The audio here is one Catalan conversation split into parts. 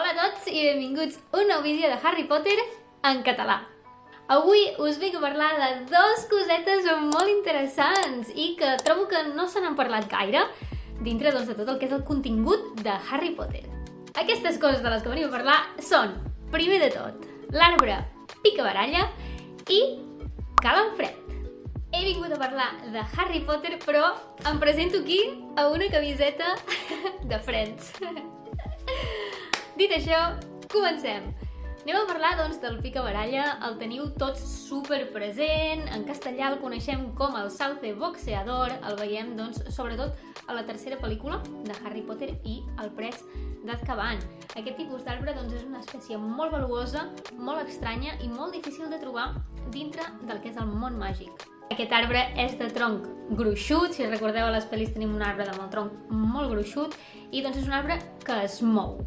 Hola a tots i benvinguts a un nou vídeo de Harry Potter en català. Avui us vinc a parlar de dos cosetes molt interessants i que trobo que no se n'han parlat gaire dintre de tot el que és el contingut de Harry Potter. Aquestes coses de les que venim a parlar són, primer de tot, l'arbre picabaralla i Calalfred. He vingut a parlar de Harry Potter, però em presento aquí a una camiseta de Friends. Dit això, comencem. Anem a parlar, doncs, del picabaralla. El teniu tots super present. En castellà el coneixem com el Sauce Boxeador. El veiem, doncs, sobretot a la tercera pel·lícula de Harry Potter i el pres d'Azkaban. Aquest tipus d'arbre, doncs, és una espècie molt valuosa, molt estranya i molt difícil de trobar dintre del que és el món màgic. Aquest arbre és de tronc gruixut. Si recordeu, a les pel·lis tenim un arbre amb el tronc molt gruixut i, doncs, és un arbre que es mou.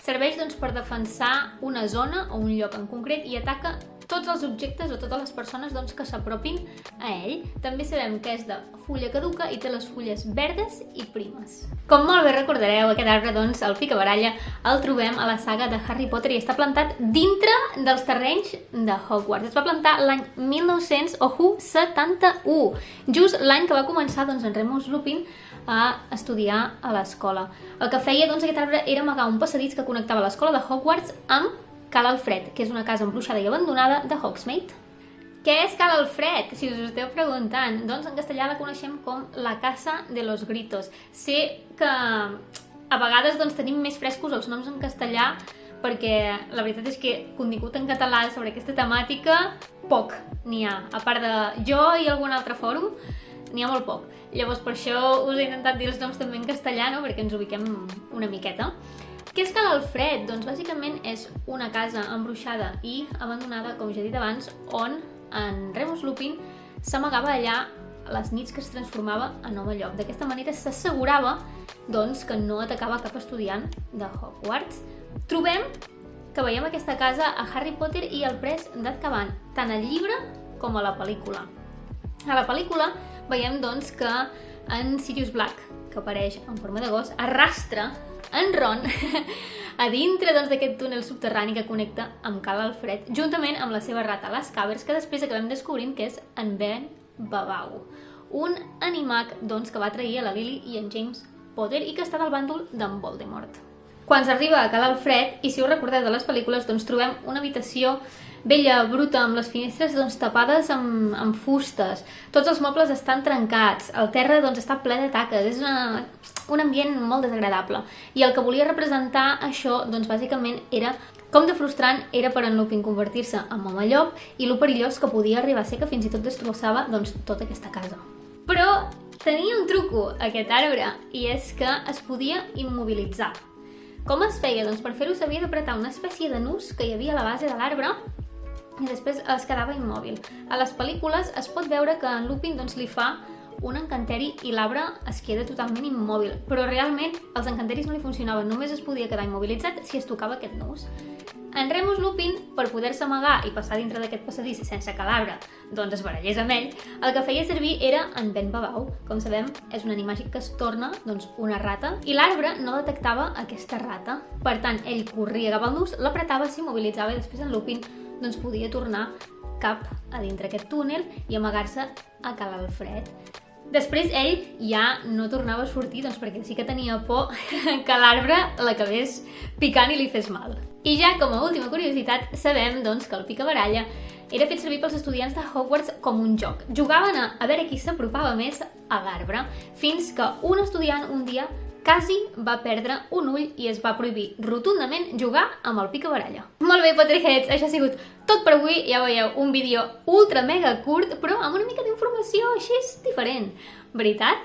Serveix, doncs, per defensar una zona o un lloc en concret i ataca tots els objectes o totes les persones, doncs, que s'apropin a ell. També sabem que és de fulla caduca i té les fulles verdes i primes. Com molt bé recordareu, aquest arbre, doncs, el picabaralla, el trobem a la saga de Harry Potter i està plantat dintre dels terrenys de Hogwarts. Es va plantar l'any 1971, just l'any que va començar, doncs, en Remus Lupin a estudiar a l'escola. El que feia, doncs, aquest arbre era amagar un passadís que connectava l'escola de Hogwarts amb Calalfred, que és una casa embruixada i abandonada de Hogsmeade. Què és Calalfred? Si us ho esteu preguntant, doncs en castellà la coneixem com la Casa de los Gritos. Sé que a vegades, doncs, tenim més frescos els noms en castellà perquè la veritat és que contingut en català sobre aquesta temàtica poc n'hi ha. A part de jo i algun altre fòrum, n'hi ha molt poc. Llavors, per això us he intentat dir els noms també en castellà, no? Perquè ens ubiquem una miqueta. Què és Calalfred? Doncs bàsicament és una casa embruixada i abandonada, com ja he dit abans, on en Remus Lupin s'amagava allà les nits que es transformava en home llop. D'aquesta manera s'assegurava, doncs, que no atacava cap estudiant de Hogwarts. Trobem que veiem aquesta casa a Harry Potter i el pres d'Azkaban, tant al llibre com a la pel·lícula. A la pel·lícula veiem, doncs, que en Sirius Black, que apareix en forma de gos, arrastra en Ron a dintre, doncs, d'aquest túnel subterrani que connecta amb Calalfred, juntament amb la seva rata, les Càvers, que després acabem descobrint que és en Ben Babau, un animag, doncs, que va trair a la Lily i en James Potter i que està del bàndol d'en Voldemort. Quan s'arriba a Calalfred, i si us recordeu de les pel·lícules, doncs trobem una habitació vella, bruta, amb les finestres, doncs, tapades amb fustes. Tots els mobles estan trencats, el terra, doncs, està ple de taques, és un ambient molt desagradable. I el que volia representar això, doncs, bàsicament era com de frustrant era per en Lupin convertir-se en home llop i lo perillós que podia arribar a ser, que fins i tot destrossava, doncs, tota aquesta casa. Però tenia un truco, aquest arbre, i és que es podia immobilitzar. Com es feia? Doncs per fer-ho s'havia d'apretar una espècie de nus que hi havia a la base de l'arbre i després es quedava immòbil. A les pel·lícules es pot veure que en Lupin, doncs, li fa un encanteri i l'arbre es queda totalment immòbil, però realment els encanteris no li funcionaven, només es podia quedar immobilitzat si es tocava aquest nus. En Remus Lupin, per poder-se amagar i passar dintre d'aquest passadís sense que l'arbre, doncs, es barallés amb ell, el que feia servir era en Ben Babau. Com sabem, és un animàgic que es torna, doncs, una rata, i l'arbre no detectava aquesta rata. Per tant, ell corria cap al nus, l'apretava, s'immobilitzava i després en Lupin, doncs, podia tornar cap a dintre aquest túnel i amagar-se a Calalfred. Després ell ja no tornava a sortir, doncs, perquè sí que tenia por que l'arbre l'acabés picant i li fes mal. I ja com a última curiositat sabem, doncs, que el picabaralla era fet servir pels estudiants de Hogwarts com un joc. Jugaven a veure qui s'apropava més a l'arbre, fins que un estudiant un dia quasi va perdre un ull i es va prohibir rotundament jugar amb el picabaralla. Molt bé, Potterheads, això ha sigut tot per avui. Ja veieu, un vídeo ultra mega curt, però amb una mica d'informació així diferent, veritat?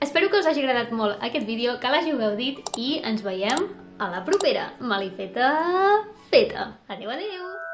Espero que us hagi agradat molt aquest vídeo, que l'hàgiu gaudit i ens veiem a la propera. Malifeta feta! Adéu, adéu!